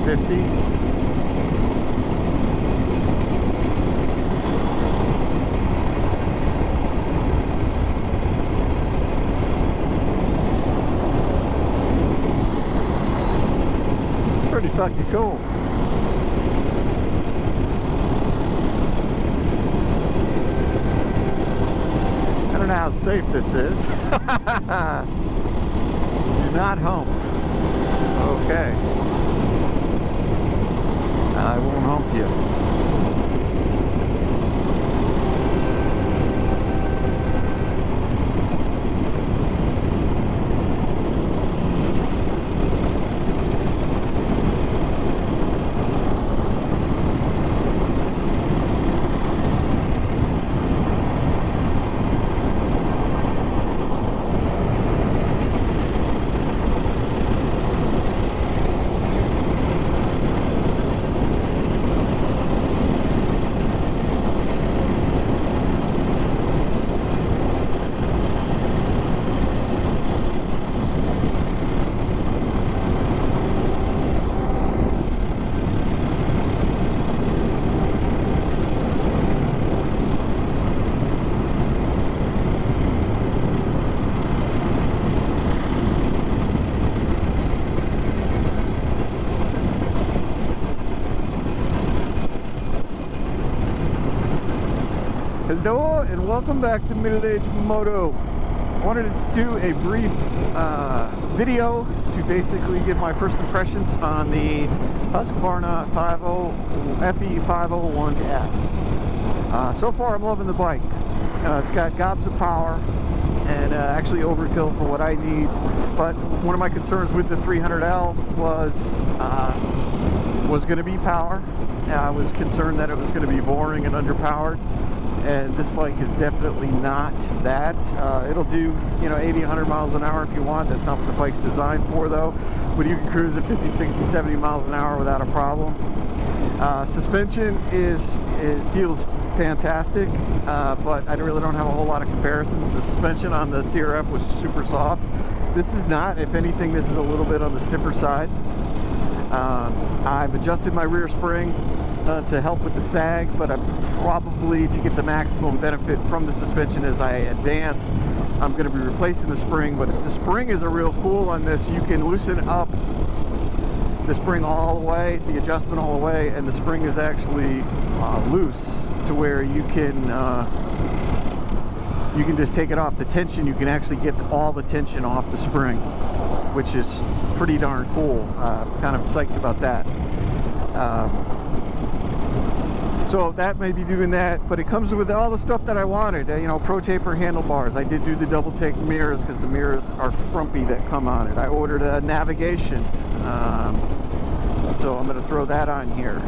50. Pretty fucking cool. I don't know how safe this is. Do not hump. Okay. I won't hump you. Hello and welcome back to Middle Age Moto. I wanted to do a brief video to basically give my first impressions on the Husqvarna FE 501S. So far I'm loving the bike. It's got gobs of power and actually overkill for what I need, but one of my concerns with the 300L was going to be power. I was concerned that it was going to be boring and underpowered. And this bike is definitely not that. It'll do, 80, 100 miles an hour if you want. That's not what the bike's designed for, though. But you can cruise at 50, 60, 70 miles an hour without a problem. Suspension feels fantastic, but I really don't have a whole lot of comparisons. The suspension on the Msrp was super soft. This is not. If anything, this is a little bit on the stiffer side. I've adjusted my rear spring to help with the sag, but I'm probably, to get the maximum benefit from the suspension as I advance, I'm going to be replacing the spring. But the spring is a real cool on this. You can loosen up the spring all the way, the adjustment all the way, and the spring is actually loose to where you can just take it off the tension. You can actually get all the tension off the spring, which is pretty darn cool. Kind of psyched about that. So that may be doing that, but it comes with all the stuff that I wanted. Pro taper handlebars. I did do the double take mirrors because the mirrors are frumpy that come on it. I ordered a navigation, so I'm going to throw that on here.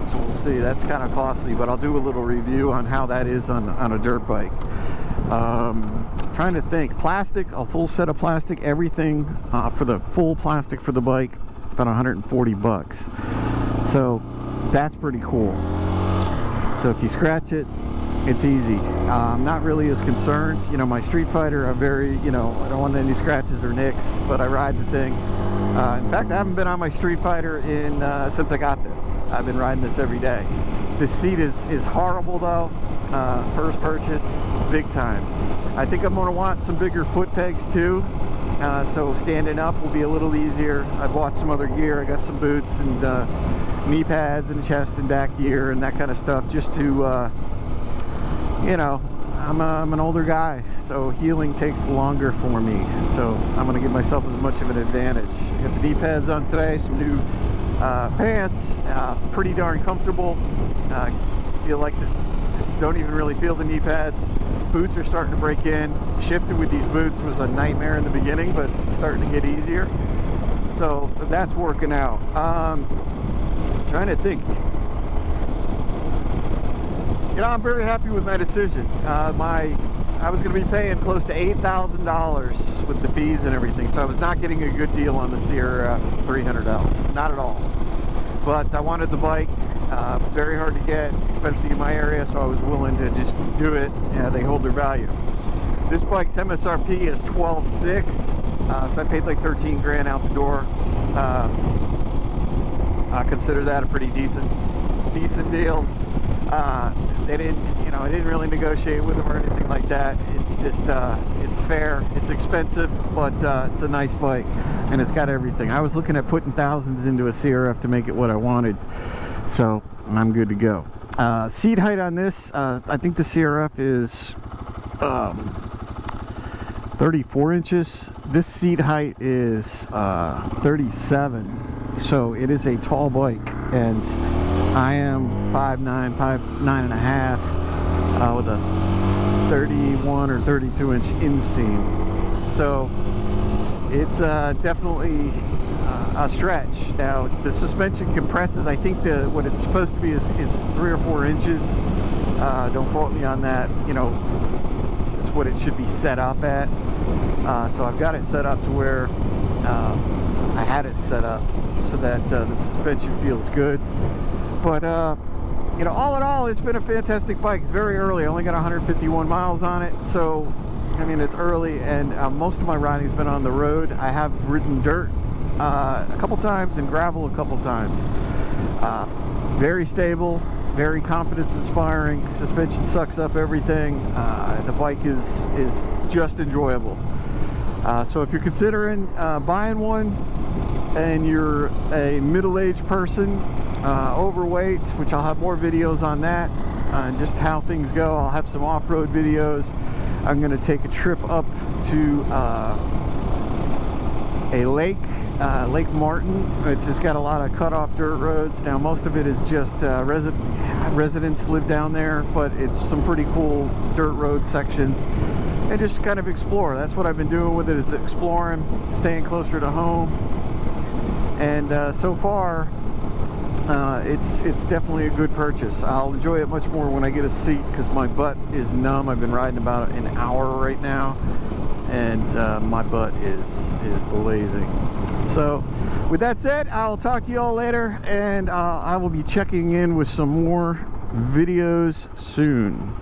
So we'll see. That's kind of costly, but I'll do a little review on how that is on a dirt bike. Trying to think. Plastic, a full set of plastic, everything for the full plastic for the bike. It's about 140 bucks. So that's pretty cool. So if you scratch it, it's easy. I'm not really as concerned. My Street Fighter, I'm very, I don't want any scratches or nicks, but I ride the thing. In fact, I haven't been on my Street Fighter since I got this. I've been riding this every day. This seat is horrible though. First purchase, big time. I think I'm going to want some bigger foot pegs too. So standing up will be a little easier. I bought some other gear. I got some boots and knee pads and chest and back gear and that kind of stuff, just to I'm an older guy, so healing takes longer for me, so I'm going to give myself as much of an advantage. Got the knee pads on today, some new pants, pretty darn comfortable. Feel like just don't even really feel the knee pads. Boots are starting to break in. Shifting with these boots was a nightmare in the beginning, but it's starting to get easier, so that's working out. Trying to think. I'm very happy with my decision. I was going to be paying close to $8,000 with the fees and everything, so I was not getting a good deal on the Msrp 300L, not at all. But I wanted the bike, very hard to get, especially in my area, so I was willing to just do it. They hold their value. This bike's MSRP is $12,600, so I paid like 13 grand out the door. I consider that a pretty decent deal. They didn't, you know, I didn't really negotiate with them or anything like that. It's just, it's fair. It's expensive, but it's a nice bike, and it's got everything. I was looking at putting thousands into a CRF to make it what I wanted, so I'm good to go. Seat height on this, I think the CRF is 34 inches. This seat height is 37, so it is a tall bike, and I am 5'9", 5'9 and a half, with a 31 or 32 inch inseam, so it's definitely a stretch. Now the suspension compresses, I think what it's supposed to be is 3 or 4 inches. Don't quote me on that. You know, it's what it should be set up at. So I've got it set up to where I had it set up so that the suspension feels good. But you know, all in all, it's been a fantastic bike. It's very early. I only got 151 miles on it, so I mean, it's early, and most of my riding's been on the road. I have ridden dirt a couple times and gravel a couple times. Very stable, very confidence inspiring. Suspension sucks up everything. The bike is just enjoyable. So if you're considering buying one and you're a middle-aged person, overweight, which I'll have more videos on that, and just how things go. I'll have some off-road videos. I'm going to take a trip up to a lake, Lake Martin. It's just got a lot of cut-off dirt roads. Now most of it is just residents live down there, but it's some pretty cool dirt road sections, and just kind of explore. That's what I've been doing with it, is exploring, staying closer to home, and so far it's definitely a good purchase. I'll enjoy it much more when I get a seat, because my butt is numb. I've been riding about an hour right now, and my butt is blazing. So with that said, I'll talk to you all later, and I will be checking in with some more videos soon.